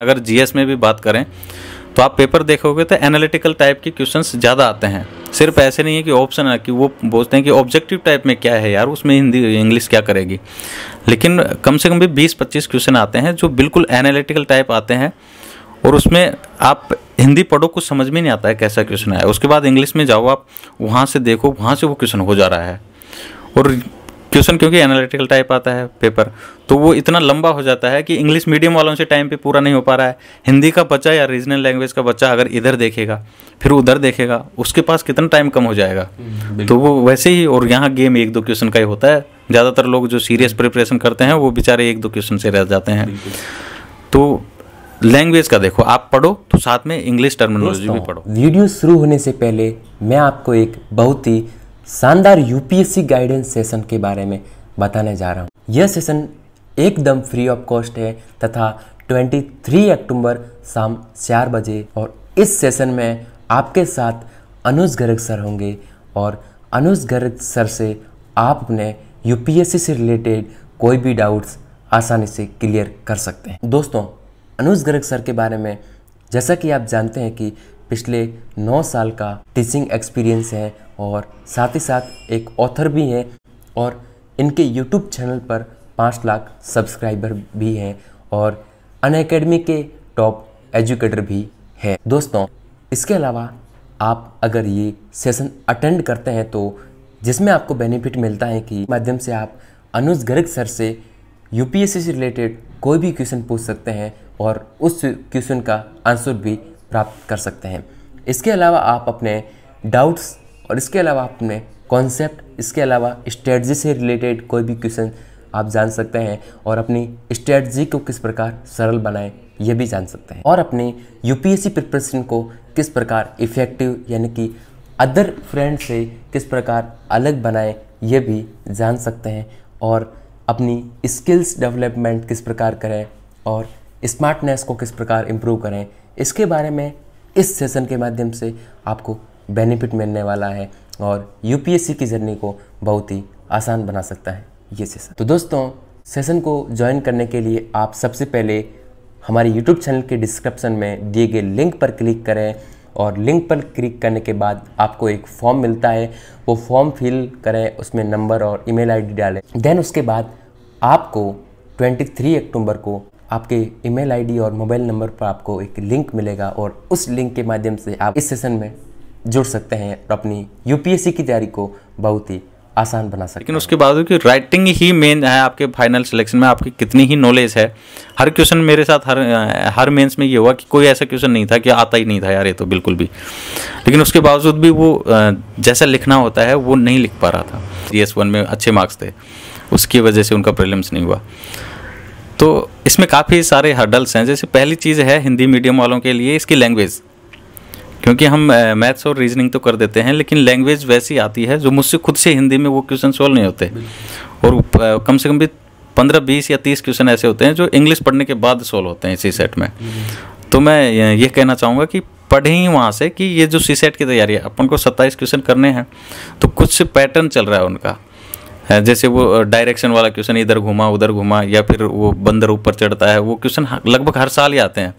अगर जीएस में भी बात करें तो आप पेपर देखोगे तो एनालिटिकल टाइप के क्वेश्चंस ज़्यादा आते हैं। सिर्फ ऐसे नहीं है कि ऑप्शन है कि वो बोलते हैं कि ऑब्जेक्टिव टाइप में क्या है यार, उसमें हिंदी इंग्लिश क्या करेगी, लेकिन कम से कम भी 20-25 क्वेश्चन आते हैं जो बिल्कुल एनालिटिकल टाइप आते हैं और उसमें आप हिंदी पढ़ो कुछ समझ में नहीं आता है कैसा क्वेश्चन है। उसके बाद इंग्लिश में जाओ, आप वहाँ से देखो, वहाँ से वो क्वेश्चन हो जा रहा है। और क्वेश्चन क्योंकि एनालिटिकल टाइप आता है पेपर, तो वो इतना लंबा हो जाता है कि इंग्लिश मीडियम वालों से टाइम पे पूरा नहीं हो पा रहा है। हिंदी का बच्चा या रीजनल लैंग्वेज का बच्चा अगर इधर देखेगा फिर उधर देखेगा, उसके पास कितना टाइम कम हो जाएगा। तो वो वैसे ही, और यहाँ गेम 1-2 क्वेश्चन का ही होता है। ज़्यादातर लोग जो सीरियस प्रिपरेशन करते हैं वो बेचारे 1-2 क्वेश्चन से रह जाते हैं। तो लैंग्वेज का देखो, आप पढ़ो तो साथ में इंग्लिश टर्मिनोलॉजी भी पढ़ो। वीडियो शुरू होने से पहले मैं आपको एक बहुत ही शानदार यूपीएससी गाइडेंस सेशन के बारे में बताने जा रहा हूँ। यह सेशन एकदम फ्री ऑफ कॉस्ट है तथा 23 अक्टूबर शाम 4 बजे, और इस सेशन में आपके साथ अनुज गर्ग सर होंगे और अनुज गर्ग सर से आप अपने यूपीएससी से रिलेटेड कोई भी डाउट्स आसानी से क्लियर कर सकते हैं। दोस्तों, अनुज गर्ग सर के बारे में जैसा कि आप जानते हैं कि पिछले 9 साल का टीचिंग एक्सपीरियंस है और साथ ही साथ एक ऑथर भी हैं, और इनके यूट्यूब चैनल पर 5 लाख सब्सक्राइबर भी हैं और अनअकैडमी के टॉप एजुकेटर भी हैं। दोस्तों, इसके अलावा आप अगर ये सेशन अटेंड करते हैं तो जिसमें आपको बेनिफिट मिलता है कि माध्यम से आप अनुज गर्ग सर से यूपीएससी से रिलेटेड कोई भी क्वेश्चन पूछ सकते हैं और उस क्वेश्चन का आंसर भी प्राप्त कर सकते हैं। इसके अलावा आप अपने डाउट्स और इसके अलावा अपने कॉन्सेप्ट, इसके अलावा स्ट्रेटजी से रिलेटेड कोई भी क्वेश्चन आप जान सकते हैं और अपनी स्ट्रेटजी को किस प्रकार सरल बनाएं ये भी जान सकते हैं, और अपनी यूपीएससी प्रिपरेशन को किस प्रकार इफ़ेक्टिव यानी कि अदर फ्रेंड से किस प्रकार अलग बनाएं ये भी जान सकते हैं, और अपनी स्किल्स डेवलपमेंट किस प्रकार करें और स्मार्टनेस को किस प्रकार इम्प्रूव करें, इसके बारे में इस सेशन के माध्यम से आपको बेनिफिट मिलने वाला है और यूपीएससी की जर्नी को बहुत ही आसान बना सकता है ये सेशन। तो दोस्तों, सेशन को ज्वाइन करने के लिए आप सबसे पहले हमारे यूट्यूब चैनल के डिस्क्रिप्शन में दिए गए लिंक पर क्लिक करें, और लिंक पर क्लिक करने के बाद आपको एक फॉर्म मिलता है, वो फॉर्म फिल करें, उसमें नंबर और ईमेल आईडी डालें। देन उसके बाद आपको 23 अक्टूबर को आपके ईमेल आईडी और मोबाइल नंबर पर आपको एक लिंक मिलेगा, और उस लिंक के माध्यम से आप इस सेशन में जुड़ सकते हैं और अपनी यूपीएससी की तैयारी को बहुत ही आसान बना सकते हैं। लेकिन उसके बाद कि राइटिंग ही मेन है आपके फाइनल सिलेक्शन में, आपकी कितनी ही नॉलेज है। हर क्वेश्चन मेरे साथ हर मेंस में ये हुआ कि कोई ऐसा क्वेश्चन नहीं था कि आता ही नहीं था यार ये तो बिल्कुल भी, लेकिन उसके बावजूद भी वो जैसा लिखना होता है वो नहीं लिख पा रहा था। CS1 में अच्छे मार्क्स थे, उसकी वजह से उनका प्रीलिम्स नहीं हुआ। तो इसमें काफ़ी सारे हर्डल्स हैं। जैसे पहली चीज़ है हिंदी मीडियम वालों के लिए इसकी लैंग्वेज, क्योंकि हम मैथ्स और रीजनिंग तो कर देते हैं लेकिन लैंग्वेज वैसी आती है जो मुझसे खुद से हिंदी में वो क्वेश्चन सॉल्व नहीं होते, और कम से कम भी 15, 20 या 30 क्वेश्चन ऐसे होते हैं जो इंग्लिश पढ़ने के बाद सॉल्व होते हैं इसी सेट में। तो मैं ये कहना चाहूँगा कि पढ़ें ही वहाँ से कि ये जो CSET की तैयारी है, अपन को 27 क्वेश्चन करने हैं, तो कुछ पैटर्न चल रहा है उनका। जैसे वो डायरेक्शन वाला क्वेश्चन, इधर घुमा उधर घुमा, या फिर वो बंदर ऊपर चढ़ता है, वो क्वेश्चन लगभग हर साल ही आते हैं,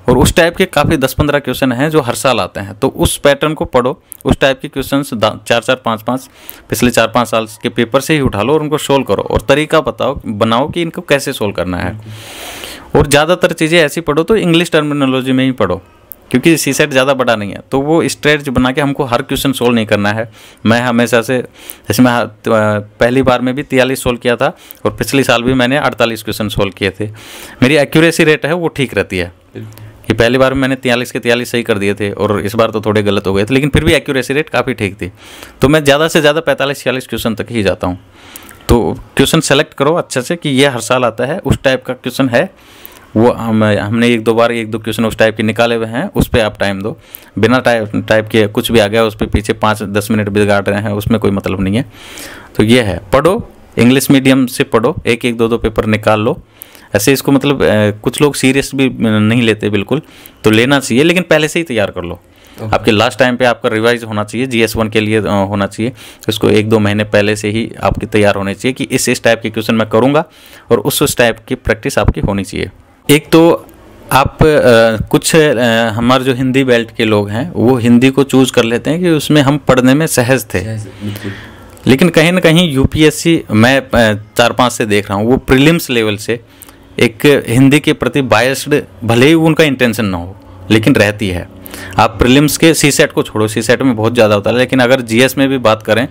और उस टाइप के काफ़ी 10-15 क्वेश्चन हैं जो हर साल आते हैं। तो उस पैटर्न को पढ़ो, उस टाइप के क्वेश्चन 4-4, 5-5 पिछले 4-5 साल के पेपर से ही उठा लो और उनको सोल्व करो, और तरीका बनाओ कि इनको कैसे सोल्व करना है। और ज़्यादातर चीज़ें ऐसी पढ़ो तो इंग्लिश टर्मिनोलॉजी में ही पढ़ो, क्योंकि CSET ज़्यादा बड़ा नहीं है, तो वो स्ट्रेटजी बना के हमको हर क्वेश्चन सोल्व नहीं करना है। मैं हमेशा से, जैसे मैं पहली बार में भी 43 सोल्व किया था, और पिछले साल भी मैंने 48 क्वेश्चन सोल्व किए थे। मेरी एक्यूरेसी रेट है वो ठीक रहती है, कि पहली बार में मैंने 43 के 43 सही कर दिए थे, और इस बार तो थोड़े गलत हो गए थे, लेकिन फिर भी एक्यूरेसी रेट काफ़ी ठीक थी। तो मैं ज़्यादा से ज़्यादा 45-46 क्वेश्चन तक ही जाता हूँ। तो क्वेश्चन सेलेक्ट करो अच्छे से कि ये हर साल आता है, उस टाइप का क्वेश्चन है वो। हमने 1-2 बार 1-2 क्वेश्चन उस टाइप के निकाले हुए हैं, उस पर आप टाइम दो। बिना टाइप के कुछ भी आ गया उस पर पीछे 5-10 मिनट बिगाड़ रहे हैं, उसमें कोई मतलब नहीं है। तो ये है, पढ़ो, इंग्लिश मीडियम से पढ़ो, 1-1, 2-2 पेपर निकाल लो। ऐसे इसको मतलब कुछ लोग सीरियस भी नहीं लेते बिल्कुल, तो लेना चाहिए, लेकिन पहले से ही तैयार कर लो। आपके लास्ट टाइम पे आपका रिवाइज होना चाहिए, GS1 के लिए होना चाहिए। इसको 1-2 महीने पहले से ही आपकी तैयार होने चाहिए कि इस टाइप के क्वेश्चन मैं करूँगा, और उस टाइप की प्रैक्टिस आपकी होनी चाहिए। एक तो आप कुछ हमारे जो हिंदी बेल्ट के लोग हैं वो हिंदी को चूज कर लेते हैं कि उसमें हम पढ़ने में सहज थे, लेकिन कहीं ना कहीं यूपीएससी मैं 4-5 से देख रहा हूँ वो प्रीलिम्स लेवल से एक हिंदी के प्रति बायस्ड, भले ही उनका इंटेंशन ना हो लेकिन रहती है। आप प्रीलिम्स के सीसेट को छोड़ो, सीसेट में बहुत ज़्यादा होता है, लेकिन अगर जीएस में भी बात करें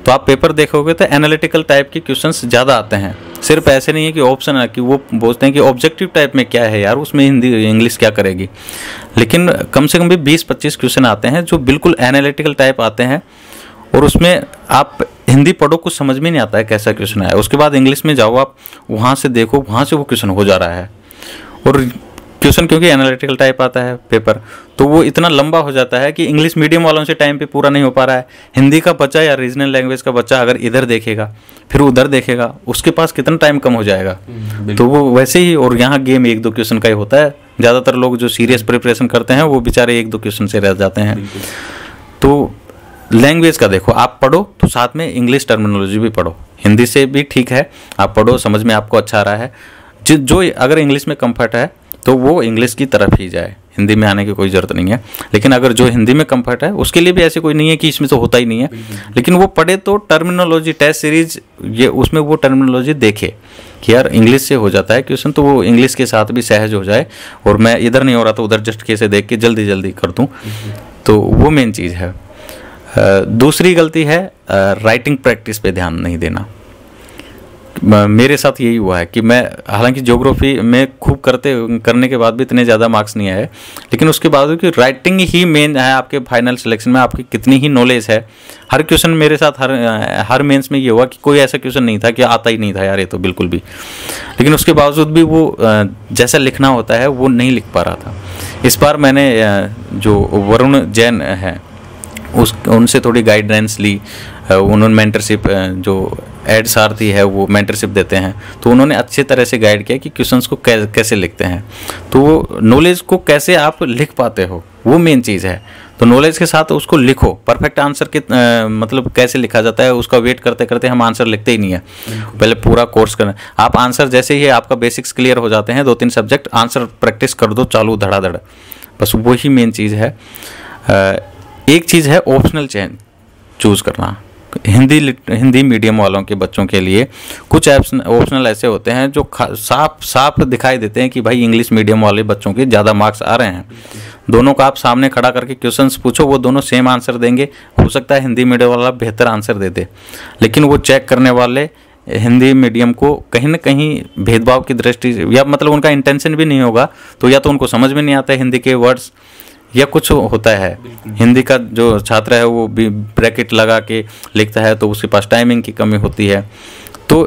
तो आप पेपर देखोगे तो एनालिटिकल टाइप के क्वेश्चंस ज़्यादा आते हैं। सिर्फ ऐसे नहीं है कि ऑप्शन है कि वो बोलते हैं कि ऑब्जेक्टिव टाइप में क्या है यार, उसमें हिंदी इंग्लिश क्या करेगी, लेकिन कम से कम भी 20-25 क्वेश्चन आते हैं जो बिल्कुल एनालिटिकल टाइप आते हैं और उसमें आप हिंदी पढ़ो कुछ समझ में नहीं आता है कैसा क्वेश्चन आया, उसके बाद इंग्लिश में जाओ आप वहाँ से देखो, वहाँ से वो क्वेश्चन हो जा रहा है। और क्वेश्चन क्योंकि एनालिटिकल टाइप आता है पेपर, तो वो इतना लंबा हो जाता है कि इंग्लिश मीडियम वालों से टाइम पे पूरा नहीं हो पा रहा है। हिंदी का बच्चा या रीजनल लैंग्वेज का बच्चा अगर इधर देखेगा फिर उधर देखेगा, उसके पास कितना टाइम कम हो जाएगा। तो वो वैसे ही, और यहाँ गेम 1-2 क्वेश्चन का ही होता है। ज़्यादातर लोग जो सीरियस प्रिपरेशन करते हैं वो बेचारे 1-2 क्वेश्चन से रह जाते हैं। तो लैंग्वेज का देखो, आप पढ़ो तो साथ में इंग्लिश टर्मिनोलॉजी भी पढ़ो, हिंदी से भी ठीक है, आप पढ़ो, समझ में आपको अच्छा आ रहा है। जो अगर इंग्लिश में कंफर्ट है तो वो इंग्लिश की तरफ ही जाए, हिंदी में आने की कोई ज़रूरत नहीं है। लेकिन अगर जो हिंदी में कंफर्ट है उसके लिए भी ऐसे कोई नहीं है कि इसमें तो होता ही नहीं है, लेकिन वो पढ़े तो टर्मिनोलॉजी टेस्ट सीरीज ये उसमें वो टर्मिनोलॉजी देखे कि यार इंग्लिश से हो जाता है क्वेश्चन, तो वो इंग्लिश के साथ भी सहज हो जाए और मैं इधर नहीं हो रहा तो उधर जस्ट कैसे देख के जल्दी जल्दी कर दूँ, तो वो मेन चीज़ है। दूसरी गलती है राइटिंग प्रैक्टिस पे ध्यान नहीं देना। मेरे साथ यही हुआ है कि मैं हालांकि ज्योग्राफी में खूब करने के बाद भी इतने ज़्यादा मार्क्स नहीं आए, लेकिन उसके बाद कि राइटिंग ही मेन है आपके फाइनल सिलेक्शन में, आपकी कितनी ही नॉलेज है। हर क्वेश्चन मेरे साथ हर मेंस में ये हुआ कि कोई ऐसा क्वेश्चन नहीं था कि आता ही नहीं था यार ये तो बिल्कुल भी, लेकिन उसके बावजूद भी वो जैसा लिखना होता है वो नहीं लिख पा रहा था। इस बार मैंने जो वरुण जैन है उनसे थोड़ी गाइडेंस ली, उन्होंने मेंटरशिप जो एड सारथी है वो मेंटरशिप देते हैं, तो उन्होंने अच्छे तरह से गाइड किया कि क्वेश्चंस को कैसे लिखते हैं, तो नॉलेज को कैसे आप लिख पाते हो वो मेन चीज़ है। तो नॉलेज के साथ उसको लिखो, परफेक्ट आंसर के मतलब कैसे लिखा जाता है उसका वेट करते करते हम आंसर लिखते ही नहीं है, पहले पूरा कोर्स करना। आप आंसर जैसे ही आपका बेसिक्स क्लियर हो जाते हैं 2-3 सब्जेक्ट, आंसर प्रैक्टिस कर दो चालू धड़ाधड़, बस वही मेन चीज़ है। एक चीज़ है ऑप्शनल चूज़ करना। हिंदी मीडियम वालों के बच्चों के लिए कुछ ऑप्शनल ऐसे होते हैं जो साफ दिखाई देते हैं कि भाई इंग्लिश मीडियम वाले बच्चों के ज़्यादा मार्क्स आ रहे हैं। दोनों का आप सामने खड़ा करके क्वेश्चंस पूछो, वो दोनों सेम आंसर देंगे, हो सकता है हिंदी मीडियम वाला बेहतर आंसर दे दे, लेकिन वो चेक करने वाले हिंदी मीडियम को कहीं ना कहीं भेदभाव की दृष्टि, या मतलब उनका इंटेंशन भी नहीं होगा, तो या तो उनको समझ में नहीं आता है हिंदी के वर्ड्स या कुछ होता है। हिंदी का जो छात्र है वो भी ब्रैकेट लगा के लिखता है तो उसके पास टाइमिंग की कमी होती है। तो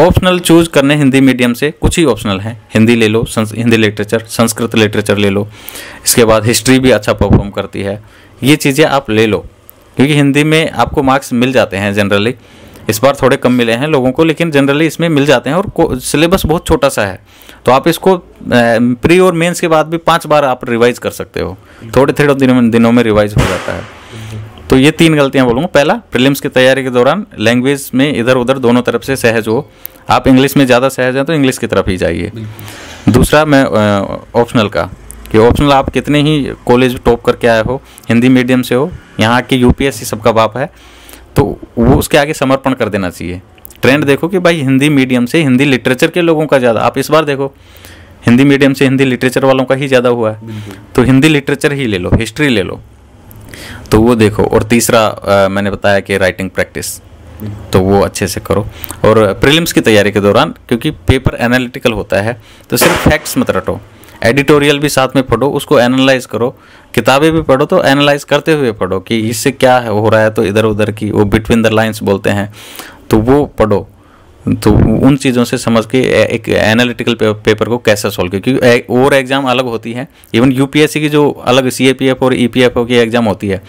ऑप्शनल चूज करने हिंदी मीडियम से कुछ ही ऑप्शनल हैं, हिंदी ले लो, हिंदी लिटरेचर, संस्कृत लिटरेचर ले लो, इसके बाद हिस्ट्री भी अच्छा परफॉर्म करती है, ये चीज़ें आप ले लो, क्योंकि हिंदी में आपको मार्क्स मिल जाते हैं जनरली। इस बार थोड़े कम मिले हैं लोगों को, लेकिन जनरली इसमें मिल जाते हैं और सिलेबस बहुत छोटा सा है, तो आप इसको प्री और मेंस के बाद भी 5 बार आप रिवाइज कर सकते हो, थोड़े दिनों में रिवाइज हो जाता है। तो ये 3 गलतियां बोलूँगा। पहला, प्रीलिम्स की तैयारी के दौरान लैंग्वेज में इधर उधर दोनों तरफ से सहज हो, आप इंग्लिश में ज़्यादा सहज हैं तो इंग्लिश की तरफ ही जाइए। दूसरा, मैं ऑप्शनल का कि ऑप्शनल आप कितने ही कॉलेज टॉप करके आए हो, हिंदी मीडियम से हो, यहाँ की यूपीएससी सबका बाप है, तो वो उसके आगे समर्पण कर देना चाहिए। ट्रेंड देखो कि भाई हिंदी मीडियम से हिंदी लिटरेचर के लोगों का ज़्यादा, आप इस बार देखो हिंदी मीडियम से हिंदी लिटरेचर वालों का ही ज़्यादा हुआ है, तो हिंदी लिटरेचर ही ले लो, हिस्ट्री ले लो, तो वो देखो। और तीसरा मैंने बताया कि राइटिंग प्रैक्टिस, तो वो अच्छे से करो। और प्रीलिम्स की तैयारी के दौरान क्योंकि पेपर एनालिटिकल होता है तो सिर्फ फैक्ट्स मत रटो, एडिटोरियल भी साथ में पढ़ो, उसको एनालाइज करो, किताबें भी पढ़ो तो एनालाइज करते हुए पढ़ो कि इससे क्या हो रहा है, तो इधर उधर की वो बिटवीन द लाइंस बोलते हैं, तो वो पढ़ो, तो उन चीज़ों से समझ के एक एनालिटिकल पेपर को कैसे सॉल्व किया, क्योंकि और एग्जाम अलग होती है, इवन यूपीएससी की जो अलग सीएपीएफ और ईपीएफओ की एग्जाम होती है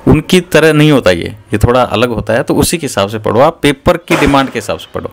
उनकी तरह नहीं होता ये थोड़ा अलग होता है, तो उसी के हिसाब से पढ़ो, आप पेपर की डिमांड के हिसाब से पढ़ो।